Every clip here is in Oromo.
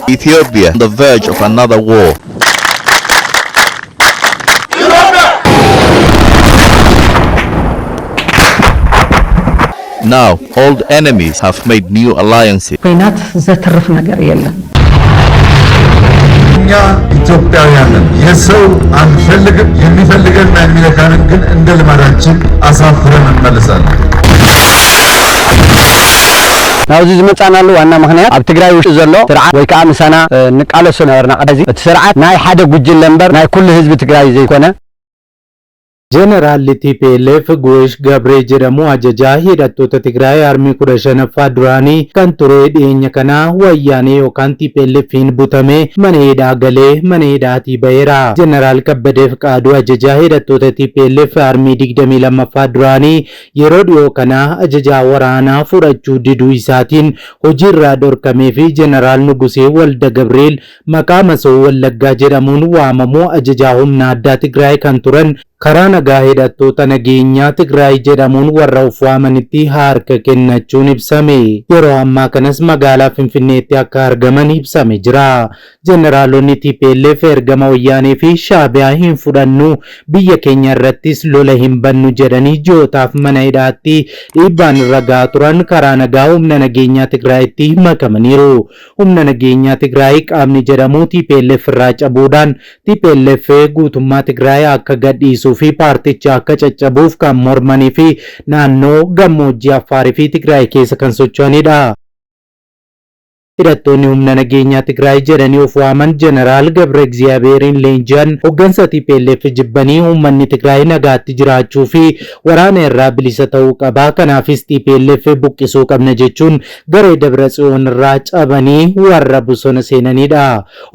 Ethiopia on the verge of another war. Now, old enemies have made new alliances. እኛ ኢትዮጵያውያንን የሰው አንፈልግም የሚፈልገን የሚለካንን ግን እንደ ልማዳችን አሳፍረን እንመለሳለን። ናውዚ ዝመጻናሉ ዋና ምክንያት ኣብ ትግራይ ውሽጢ ዘሎ ስርዓት ወይ ከዓ ምሳና ንቃለሶ ነበርና ቀዳዚ እቲ ስርዓት ናይ ሓደ ጉጅለ ነበር ናይ ኩሉ ህዝቢ ትግራይ ዘይኮነ General TPLF Gosh Gabre jedhamu ajajaa hidhattoota Tigraay armii 15ffaa duraanii kan ture dhiyeenya kana wayyaanee yookaan TPLF'n butame mana hidhaa galee mana hidhaatii baheera. General Kabbadeef qaaduu ajajaa hidhattoota TPLF armii 22ffaa duraanii yeroo dhiyoo kana ajajaa waraanaa fudhachuu diduu isaatiin hojiirraa dhorkamee fi General Nugusee Walda Gabriel maqaa Masoo Wallaggaa jedhamuun waamamu ajajaa humna addaa Tigraay kan turan karaa nagaa hidhattoota nageenyaa Tigraay jedhamuun warra of waamanitti harka kennachuun ibsame. Yeroo ammaa kanas magaalaa Finfinneetti akka argaman ibsame jira. Jeneraalonni TPLF ergama wayyaanee fi Shaabiyaa hin fudhannu biyya keenya irrattis lola hin bannu jedhanii jootaaf mana hidhaatti dhiibbaan irra gahaa turan karaa nagaa humna nageenyaa Tigraayitti makamaniiru. Humna nageenyaa Tigraay qaamni jedhamu TPLF irraa cabuudhaan TPLF guutummaa Tigraay akka gadhiisu fi paarticha akka caccabuuf kan mormanii fi naannoo gammoojjii Affaarii fi Tigraay keessa kan socho'anidha. hidhattoonni humna nageenyaa Tigraay jedhanii of waaman Jeneraal Gabre Egziyaabeerin leenji'an hoggansa TPLF jibbanii uummanni Tigraay nagaatti jiraachuu fi waraana irraa bilisa ta'uu qaba. Kanaafis TPLF buqqisuu qabna jechuun garee Dabratsiyoon irraa cabanii warra bosona seenanidha.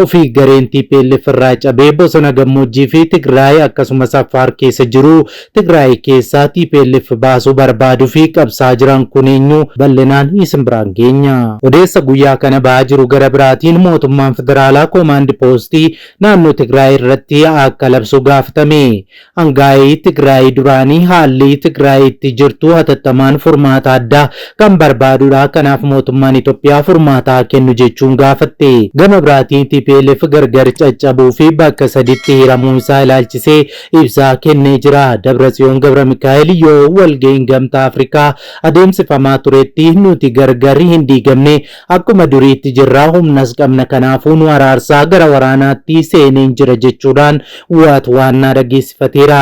Ofii gareen TPLF irraa cabee bosona gammoojjii fi Tigraay akkasumas Affaar keessa jiru Tigraay keessaa TPLF baasuu barbaaduu fi qabsaa jiran kun eenyu bal'inaan isin biraan geenya. Odeessa guyyaa kana baajiru gara biraatiin mootummaan federaalaa koomaandi poostii naannoo Tigraay irratti akka labsu gaafatame. Hangaa'ii Tigraay duraanii haalli Tigraay itti jirtu hatattamaan furmaata addaa kan barbaadudha. Kanaaf mootummaan Itoophiyaa furmaata kennu jechuun gaafatte. Gama biraatiin TPLF gargar caccabuu fi bakka saditti hiramuu isaa ilaalchisee ibsa kennee jira. Dabratsiyoon Gabra Mikaa'el yoo walga'iin gamtaa Afrikaa adeemsifamaa turetti nuti gargar hin diigamne akkuma duriitti jirra humnas qabna kanaafuu nu araarsaa gara waraanaatti seeneen jira jechuudhaan waannaa dhageessifateera.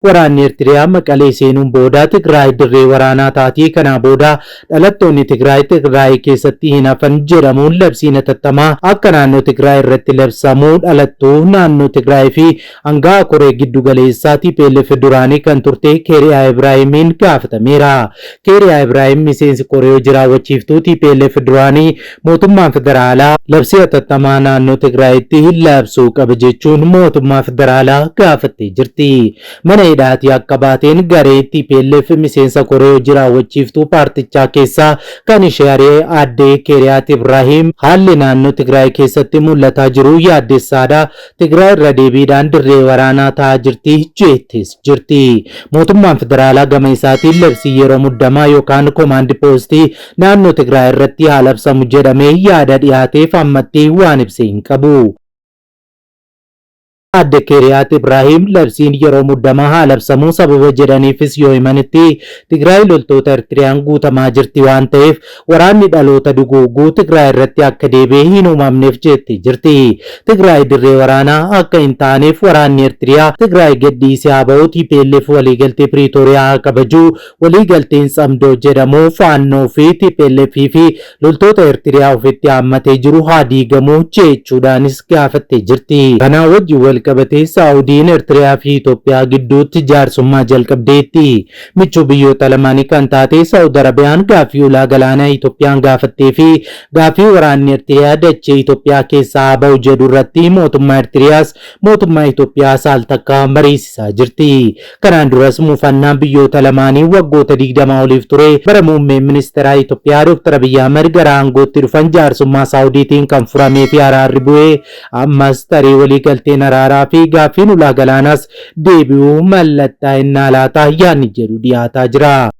Waraanni Ertiraa Maqalee seenuun booda Tigraay dirree waraanaa taatii kana booda dhalattoonni Tigraay keessatti hin hafan jedhamuun labsiin hatattamaa akka naannoo Tigraay irratti labsamuu dhalattuu naannoo Tigraay fi hangaa koree giddu galeessaa TPLF duraanii kan turte Keeriyaa Ibraahimiin gaafatameera. Keeriyaa Ibraahim miseensi koree hojii raawwachiiftuu TPLF duraanii mootummaan federaalaa labsii hatattamaa naannoo Tigraayitti labsuu qaba jechuun mootummaa federaalaa gaafattee jirti. Mana hidhaatii akka baateen garee TPLF miseensa koree hojii raawwachiiftuu paartichaa keessaa kan ishee ari'ee aadde Keeriyaa Ibraahim haalli naannoo Tigraay keessatti mul'ataa jiru yaaddessaadha. Tigraay irra deebiidhaan dirree waraanaa ta'aa jirti jettis jirti. Mootummaan federaalaa gama isaatiin labsii yeroo muddamaa yookaan koomaandi poostii naannoo Tigraay irratti haa labsamu jedhamee yaada dhiyaateef ammatti waan ibsee hin qabu. Aadde Keeriyaa Ibraahim labsiin yeroo muddamaa haa labsamuu sababa jedhaniifis yoo himanitti Tigraay loltoota Ertiriyaan guutamaa jirti waan ta'eef waraanni dhaloota duguuguu Tigraay irratti akka deebi'ee hin uumamneef jetti jirti. Tigraay dirree waraanaa akka hin taaneef waraanni Ertiriyaa Tigraay gadhiisee haa ba'u TPLF waliigaltee Piriitooriyaa haa kabajuu waliigalteen Tsamdoo jedhamu faannoo fi TPLF fi loltoota Ertiriyaa ofitti haammatee jiru haa diigamu jechuudhaanis gaafattee jirti. Kana wajjin qabatee Saawudiin Ertiraa fi Itoophiyaa gidduutti jaarsummaa jalqabdeetti. Michuu biyyoota lamaanii kan taate Saawudi Arabiyaan gaaffii ulaa galaanaa Itoophiyaan gaafattee fi gaaffii waraanni Ertiraa dachee Itoophiyaa keessaa ba'u jedhu irratti mootummaa Ertiraas mootummaa Itoophiyaa saal takka mariisisaa jirti. Kanaan duras muufannaan biyyoota lamaanii waggoota 20 oliif ture. Bara muummeen ministeeraa Itoophiyaa Dr. Abiy Ahmed gara aangootti dhufan jaarsummaa Saawudiitiin kan furamee fi araarri bu'ee ammas tarii waliigalteen fi gaaffiin ulaa galaanaas deebi'uu mallattoo innaa laataa yaadni jedhu dhiyaataa jira.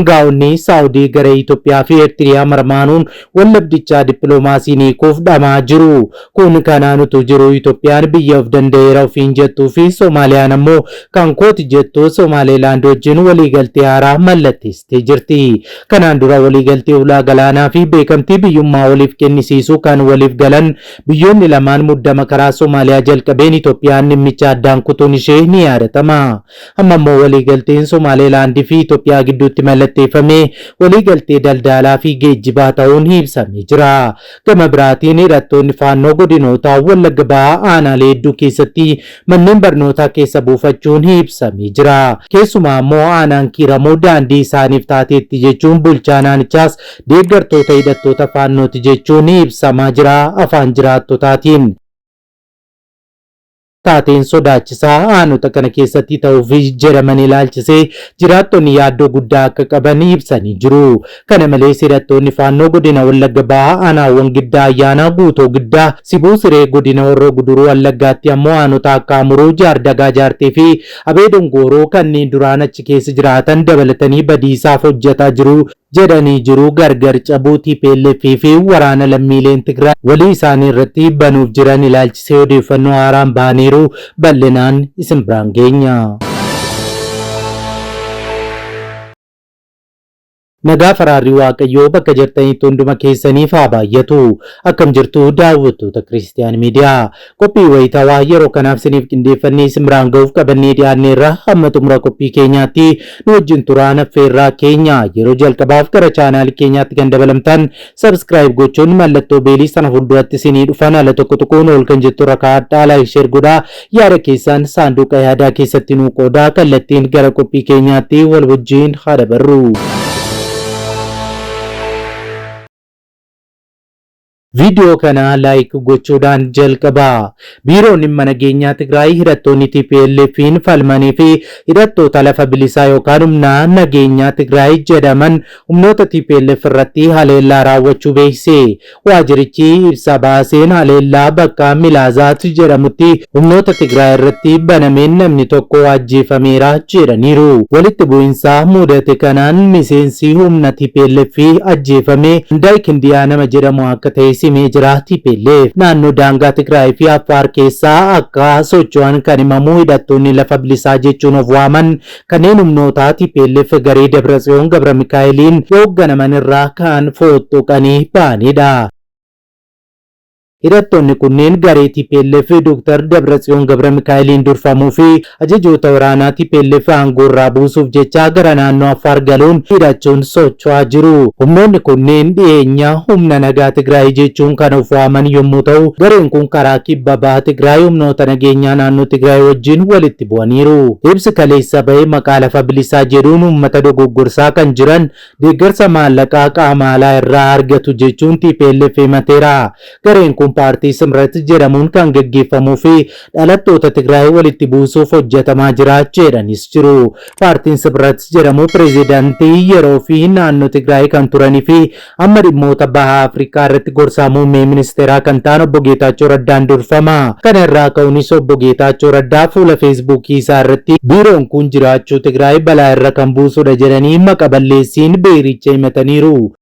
Angaa'onni Saawudii gara Itoophiyaa fi Ertiriyaa marmaanuun wallabdichaa dippiloomaasiin hiikuuf dhamaa jiru. Kun kanaan utuu jiru Itoophiyaan biyya of danda'eera ofiin jettuu fi Soomaaliyaan ammoo kan kooti jettuu Somaalilaand wajjin waliigaltee haaraa mallatteessitee jirti. Kanaan dura waliigaltee ulaa galaanaa fi beekamtii biyyummaa waliif kennisiisuu kan waliif galan biyyoonni lamaan muddama karaa Soomaaliyaa jalqabeen Itoophiyaan dhimmicha addaan kutuun ishee ni yaadatama. Amma immoo waliigalteen Somaalilaand fi Itoophiyaa gidduutti mallatteeffame waliigaltee daldalaa fi geejjibaa ta'uun ibsamee jira. Gama biraatiin hidhattoonni faannoo godinoota Wallagga Bahaa aanaalee hedduu keessatti manneen barnootaa keessa buufachuun ibsamee jira. Keessumaa immoo aanaan Kiiramoo daandii isaaniif taateetti jechuun bulchaan aanichaas deeggartoota hidhattoota faannooti jechuun ibsamaa jira afaan jiraattotaatiin. Taateen sodaachisaa aanota kana keessatti ta'uuf jedhaman ilaalchisee jiraattonni yaaddoo guddaa akka qaban ibsanii jiru. Kana malees hidhattoonni faannoo godina Wallagga Bahaa aanaawwan Giddaa Ayyaanaa Guutoo Giddaa Sibuu Siree godina Horroo Guduruu Wallaggaatti ammoo aanota akka Amuruu Jaardagaa Jaartee fi Abee Dongooroo kanneen duraan achi keessa jiraatan dabalatanii badiisaaf hojjetaa jiru jedhanii jiru. Gargar cabuu TPLF fi waraana lammiileen Tigraay walii isaanii irratti banuuf jiran ilaalchisee odeeffannoo haaraan baaniiru bal'inaan isin biraan geenya. Nagaa faraarri Waaqayyoo bakka jirtanitti hunduma keessaniif haa baay'atu. Akkam jirtu daawwattoota Kiristiyaan Miidiyaa. Qophii wayitaawaa yeroo kanaaf isiniif qindeeffannee isin biraan ga'uuf qabannee dhiyaanneerra hamma xumura qophii keenyaatti nu wajjin turaan affeerraa keenya. Yeroo jalqabaaf gara chaanaalii keenyaatti kan dabalamtan subscribe gochuun mallattoo beelii sana fuulduratti isinii dhufan ala tokko tokkoon ol kan jettu rakkaadhaa laayik sheer godhaa yaada keessan saanduqa yaadaa keessatti nuu qoodaa kallattiin gara qophii keenyaatti wal wajjin haa dabarru. Video kana like gochuudhaan jalqabaa. Biiroon dhimma nageenyaa Tigraay hidhattoonni TPLF'n falmanii fi hidhattoota lafa bilisaa yookaan humna nageenyaa Tigraay jedhaman humnoota TPLF irratti haleellaa raawwachuu beeksise. Waajjirichi ibsa baaseen haleellaa bakka Milaazaat jedhamutti humnoota Tigraay irratti banameen namni tokko ajjeefameera jedhaniiru. Walitti bu'insa mudate kanaan miseensi humna TPLF ajjeefame Daayik Indiyaa nama jedhamu akka ta'e simee jira. TPLF naannoo daangaa Tigraay fi Affaar keessaa akka socho'an kan himamu hidhattoonni lafa bilisaa jechuun of waaman kanneen humnoota TPLF garee Dabratsiyoon Gabra Mikaa'eliin hoogganaman irraa kan fooxxoqanii ba'anidha. Hidhattoonni kunneen garee TPLF Dr. Dabratsiyoon Gabra Mikaa'eliin durfamuu fi ajajoota waraanaa TPLF aangoorraa buusuuf jecha gara naannoo Affaar galuun hidhachuun socho'aa jiru. Humnoonni kunneen dhiyeenya humna nagaa Tigraay jechuun kan of waaman yommuu ta'u, gareen kun karaa kibba bahaa Tigraay humnoota nageenyaa naannoo Tigraay wajjin walitti bu'aniiru. Ibsi kaleessa bahee maqaa lafa bilisaa jedhuun uummata dogoggorsaa kan jiran deeggarsa maallaqaa qaama alaa irraa argatu jechuun TPLF himateera. Gareen kun paartii Simrat jedhamuun kan gaggeeffamuu fi dhalattoota Tigraay walitti buusuuf hojjetamaa jira jedhanis jiru. Paartiin Simrat jedhamu pireezidaantii yeroo fi naannoo Tigraay kan turanii fi amma dhimmoota bahaa Afrikaa irratti gorsaa muummee ministeeraa kan ta'an obbo Geetaachoo Raddaan durfama. Kana irraa ka'uunis obbo Geetaachoo Raddaa fuula feesbuukii isaa irratti biiroon kun jiraachuu Tigraay balaa irra kan buusudha jedhanii maqa balleessiin beericha himataniiru.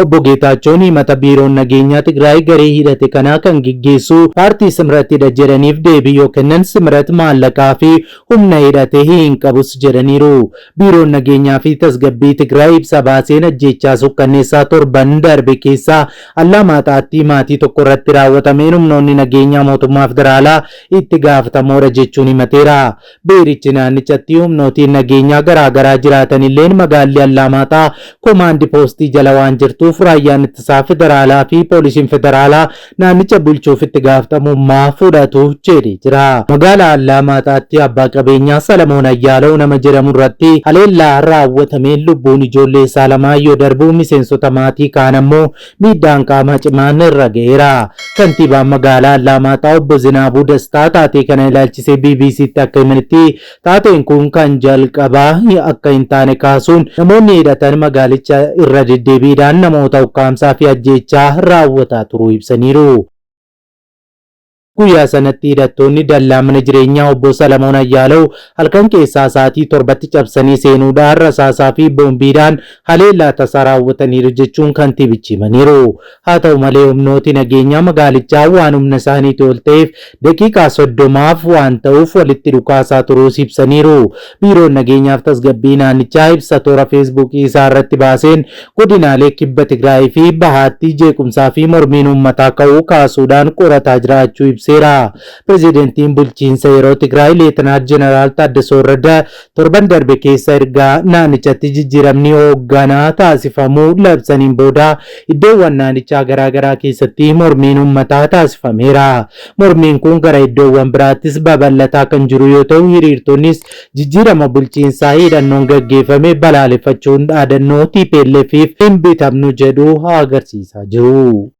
Obbo Geetaachoon himata biiroon nageenyaa Tigraay garee hidhate kanaa kan gaggeessu paartii Simratidha jedhaniif deebii yoo kennan Simrat maallaqaa fi humna hidhate hin qabus jedhaniiru. Biiroon nageenyaa fi tasgabbii Tigraay ibsa baaseen ajjeechaa sukkanneessaa torban darbe keessaa Allamaataatti maatii tokko irratti raawwatameen humnoonni nageenyaa mootummaa federaalaa itti gaafatamoodha jechuun himateera. Beerichi naannichatti humnootiin nageenyaa garaagaraa jiraatan illeen magaalli Allamaataa komaandi poostii jala waan jirtu raayyaan ittisaa federaalaa fi poolisiin federaalaa naannicha bulchuuf itti gaafatamummaa fudhatu jedhee jira. Magaalaa Allamaataatti abbaa qabeenyaa Salamoon Ayyaaloo nama jedhamu irratti haleellaa raawwatameen lubbuun ijoollee isaa lamaa yoo darbu miseensota maatii kaan ammoo miidhaan qaamaa cimaan irra ga'eera. Kantiibaan magaalaa Allamaataa obbo Zinaabuu Dastaa taatee kana ilaalchisee BBC'tti akka himanitti taateen kun kan jalqabaa akka hin taane kaasuun namoonni hidhatan magaalicha irra deddeebiidhaan namoota ukkaamsaa fi ajjeechaa raawwataa turuu ibsaniiru. guyyaa sanatti hidhattoonni dallaa mana jireenyaa obbo Salamoon Ayyaalaw halkan keessaa sa'aatii 7tti cabsanii seenuudhaan rasaasaa fi boombiidhaan haleellaa tasaa raawwataniiru jechuun kantiibichi himaniiru. Haa ta'u malee humnooti nageenyaa magaalichaa waan humna isaaniitti ol ta'eef daqiiqaa 30f waan ta'uuf walitti dhukaasaa turuus ibsaniiru. Biiroon nageenyaaf tasgabbii naannichaa ibsa toora feesbuukii isaa irratti baaseen godinaalee kibba Tigraay fi bahaatti jeequmsaa fi mormiin uummataa ka'uu kaasuudhaan qorataa jiraachuu ibseera. Pirezidantiin bulchiinsa yeroo Tigraay Leetinaant Jeneraal Taaddasee Warradaa torban darbe keessa ergaa naannichatti jijjiiramni hoogganaa taasifamuu labsaniin booda iddoowwan naannichaa garaagaraa keessatti mormiin uummataa taasifameera. Mormiin kun gara iddoowwan biraattis babal'ataa kan jiru yoo ta'u hiriirtonnis jijjiirama bulchiinsaa hidhannoon gaggeeffame balaaleffachuun dhaadannoo TPLFif hin bitamnu jedhu agarsiisaa jiru.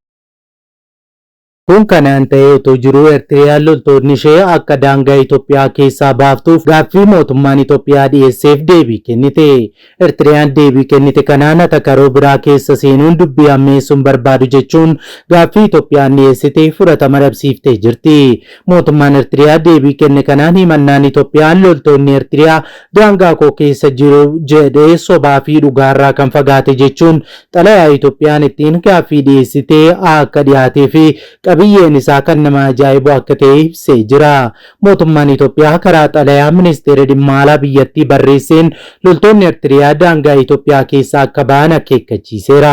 Kun kanaan ta'ee otoo jiruu Ertiriyaan loltoonni ishee akka daangaa Itoophiyaa keessaa baaftuuf gaaffii mootummaan Itoophiyaa dhiyeesseef deebii kennite. Ertiriyaan deebii kennite kanaan atakaroo biraa keessa seenuun dubbii ammeessuun barbaadu jechuun gaaffii Itoophiyaan dhiyeessite fudhatama dhabsiiftee jirti. Mootummaan Ertiriyaa deebii kenne kanaan himannaan Itoophiyaan loltoonni Ertiriyaa daangaa koo keessa jiru jedhee sobaa fi dhugaarraa kan fagaate jechuun xalayaa Itoophiyaan ittiin gaaffii dhiyeessite akka dhiyaatee fi qabiyyeen isaa kan nama ajaa'ibu akka ta'e ibsee jira. Mootummaan Itoophiyaa karaa xalayaa ministeera dhimma alaa biyyattii barreesseen loltoonni Ertiriyaa daangaa Itoophiyaa keessaa akka ba'an akeekkachiiseera.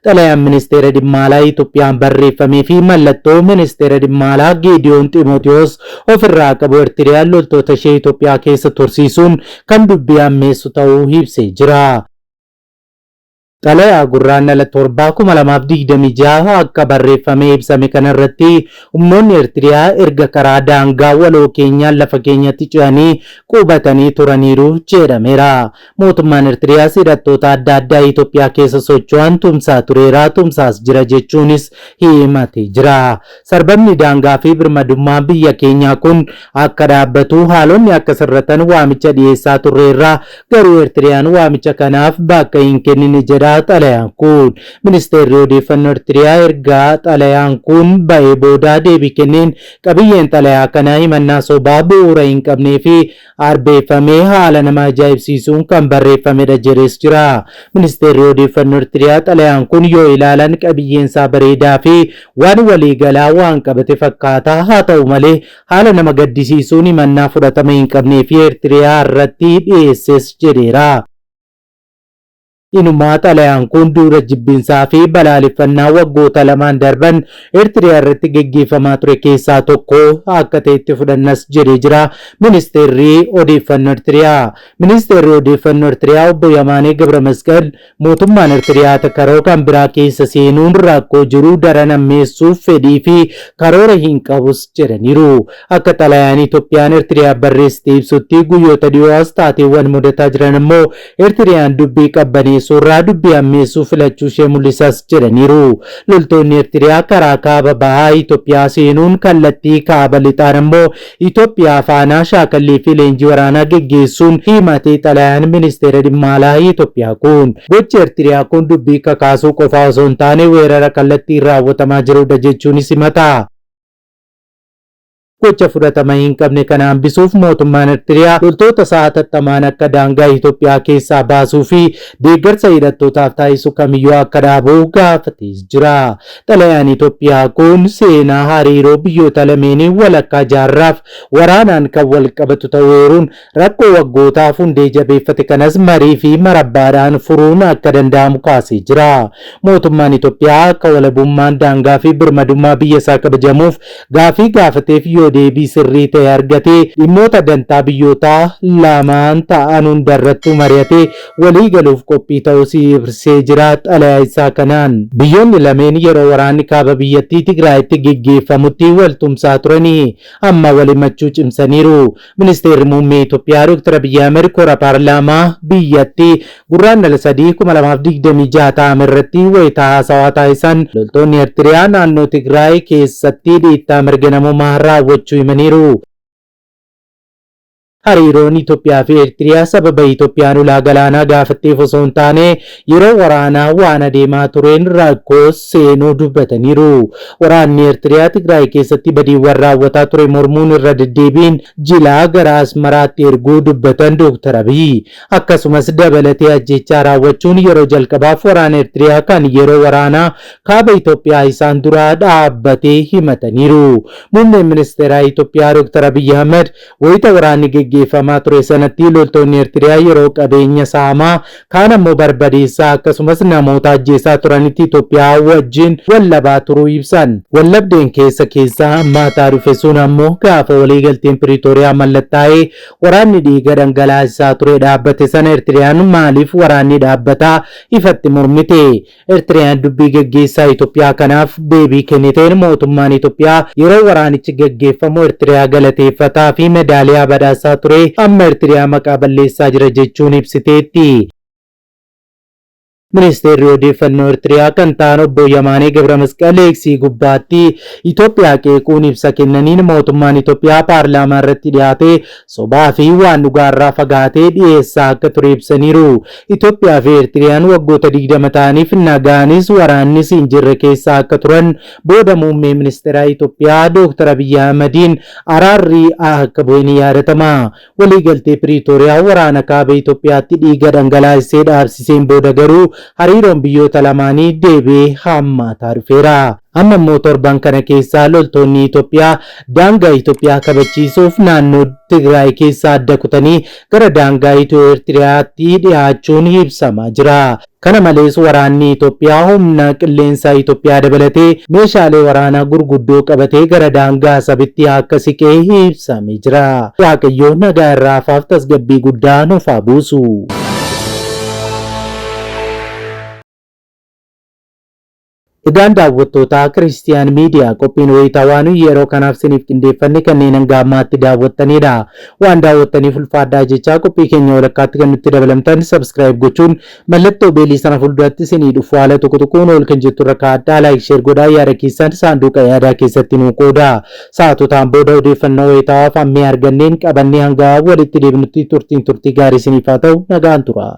Xalayaan ministeera dhimma alaa Itoophiyaan barreeffamee fi mallattoo ministeera dhimma alaa Geediyoon Ximootiyoos ofirraa qabu Ertiriyaan loltoota ishee Itoophiyaa keessa tursiisuun kan dubbii ammeessu ta'uu ibsee jira. Xalayaa gurraandhala 7/2026 akka barreeffamee ibsame kanarratti humnoonni Ertiriyaa erga karaa daangaa waloo keenyaan lafa keenyatti ce'anii qubatanii turaniiru jedhameera. Mootummaan Ertiriyaa hidhattoota adda addaa Itoophiyaa keessa socho'an tumsaa tureera, tumsaas jira jechuunis himatee jira. Sarbamni daangaa fi birmadummaa biyya keenyaa kun akka dhaabbatu haalonni akka sirratan waamicha dhiyeessaa turreerra, garuu Ertiriyaan waamicha kanaaf bakka hin kennine jedha. Xalayaan kun ministeerri odeeffannoo Ertiriyaa ergaa xalayaan kun ba'ee booda deebii kenneen qabiyyeen xalayaa kanaa himannaa sobaa bu'uura hin qabnee fi arbeeffamee haala nama ajaa'ibsiisuun kan barreeffamedha jedhees jira. Ministeerri odeeffannoo Ertiriyaa xalayaan kun yoo ilaalan qabiyyeensaa bareedaa fi waan waliigalaa waan qabate fakkaata. Haa ta'u malee haala nama gaddisiisuun himannaa fudhatama hin qabnee fi Ertiriyaa irratti dhiyeesses jedheera. Inumaa xalayaan kun duula jibbinsaa fi balaaleffannaa waggoota lamaan darban Ertiriyaa irratti gaggeeffamaa ture keessaa tokko akka ta'etti fudhannas jedhee jira ministeerri odeeffannoo Ertiriyaa. Ministeerri odeeffannoo Ertiriyaa obbo Yamaanee Gabramasqal mootummaan Ertiriyaa atakaroo kan biraa keessa seenuun rakkoo jiru daran ammeessuuf fedhii fi karoora hin qabus jedhaniiru. Akka xalayaan Itoophiyaan Ertiriyaa barreessite ibsutti guyyoota dhiyoo taateewwan mudataa jiran immoo Ertiriyaan dubbii qabbanee suuraa dubbii ammeessuu filachuu ishee mul'isas jedhaniiru. Loltoonni Ertiriyaa karaa kaaba bahaa Itoophiyaa seenuun kallattii kaaba lixaan immoo Itoophiyaa faana shaakallii fi leenjii waraanaa geggeessuun himatee xalayaan ministeera dhimma alaa Itoophiyaa kun. Gochi Ertiriyaa kun dubbii kakaasuu qofaa osoo hin taane weerara kallattiin raawwatamaa jirudha jechuunis himata. Gocha fudhatama hin qabne kana hambisuuf mootummaan Ertiriyaa loltoota hatattamaan akka daangaa Itoophiyaa keessaa baasuu fi deeggarsa hidhattootaaf taasisu kamiyyuu akka dhaabu gaafatees jira. Xalayaan Itoophiyaa kun seenaa hariiroo biyyoota lameenii walakkaa jaarraaf waraanaan kan wal qabatu ta'uun rakkoo waggootaaf hundee jabeeffate kanas marii fi marabbaadhaan furuun akka danda'amu kaasee jira. Mootummaan Itoophiyaa akka walabummaan daangaa fi birmadummaa biyya isaa kabajamuuf gaafii gaafateef yoo deebii sirrii ta'e argatee dhimmoota dantaa biyyootaa lamaan ta'an hundarratti mari'atee walii galuuf qophii ta'uus ibsee jira. Xalayaa isaa kanaan biyyoonni lameen yeroo waraanni kaaba biyyattii Tigraayitti gaggeeffamutti wal tumsaa turanii amma wal himachuu cimsaniiru. Ministeerri muummee Itoophiyaa Dr. Abiyyi Ahmed kora paarlaamaa biyyattii gurraandhala 3/2026 ta'ame irratti wayitaa haasawaa taasisan loltoonni Ertiriyaa naannoo Tigraay keessatti dhiittaa mirga namummaa raawwachuu himaniiru. hariiroon Itoophiyaa fi Ertiriyaa sababa Itoophiyaan ulaa galaanaa gaafatteef osoo hin taane yeroo waraanaa waan adeemaa tureen rakkoo seenuu dubbataniiru. Waraanni Ertiriyaa Tigraay keessatti badiiwwan raawwataa ture mormuun irra deddeebiin jilaa gara Asmaraatti erguu dubbatan Dr. Abiy. Akkasumas dabalatee ajjechaa raawwachuun yeroo jalqabaaf waraana Ertiriyaa kan yeroo waraanaa kaaba Itoophiyaa isaan duraa dhaabbatee himataniiru. Muummeen ministeeraa Itoophiyaa Dr. Abiy Ahmed wayita waraanni geggeeffamaa ture sanatti loltoonni Ertiriyaa yeroo qabeenya saamaa kaan ammoo barbadeessaa akkasumas namoota ajjeesaa turanitti Itoophiyaa wajjin wallabaa turuu ibsan. Wallabdeen keessa ammaataa dhufe sun ammoo gaafa waliigalteen Piriitooriyaa mallattaa'ee waraanni dhiiga dhangalaasaa ture dhaabbate sana Ertiriyaan maaliif waraanni dhaabbataa ifatti mormite? Ertiriyaan dubbii geggeessaa Itoophiyaa kanaaf deebii kenniteen mootummaan Itoophiyaa yeroo waraanichi geggeeffamu Ertiriyaa galateeffataa fi medaaliyaa badhaasaa ture amma Ertiriyaa maqaa balleessaa jira jechuun ibsiteetti. Ministeerri odeeffannoo Ertiriyaa kan ta'an obbo Yamaanee Gabra Masqal eegsii gubbaatti Itoophiyaa qeequun ibsa kennaniin mootummaan Itoophiyaa paarlaamaa irratti dhiyaatee sobaa fi waan dhugaarraa fagaatee dhiyeessaa akka ture ibsaniiru. Itoophiyaa fi Ertiriyaan waggoota 20 ta'aniif nagaanis waraannis hin jirre keessa akka turan booda muummee ministeeraa Itoophiyaa Dr. Abiy Ahmediin araarri akka bu'e ni yaadatama. Waliigaltee Piriitooriyaa waraana kaaba Itoophiyaatti dhiiga dhangalaasee dhaabsiseen booda garuu hariiroon biyyoota lamaanii deebi'ee hammaataa dhufeera. Amma immoo torban kana keessaa loltoonni Itoophiyaa daangaa Itoophiyaa kabachiisuuf naannoo Tigraay keessa adda kutanii gara daangaa Itiyoo-Ertiriyaatti dhiyaachuun ibsamaa jira. Kana malees waraanni Itoophiyaa humna qilleensaa Itoophiyaa dabalatee meeshaalee waraanaa gurguddoo qabatee gara daangaa Asabitti akka siqee ibsamee jira. Waaqayyo nagaa irraafaaf tasgabbii guddaa nuuf haa buusu. Egaan daawwattoota Kiristiyaan Miidiyaa qophiin wayitaawwan yeroo kanaaf siniif qindeeffanne kanneen hanga ammaatti daawwattanidha. Waan daawwattaniif ulfaadhaa jechaa qophii keenya walakkaatti kan nutti dabalamtan subscribe gochuun mallattoo beelii sana fuulduratti sinii dhufu haala tokko tokkoon ol kan jettu irra kaa'adhaa like share godhaa yaada keessan saanduqa yaadaa keessatti nuu qoodaa. Saatotaan booda odeeffannoo wayitaawaaf ammee arganneen qabannee hanga walitti deebinutti turtii gaarii siniif haa ta'u nagaan tura.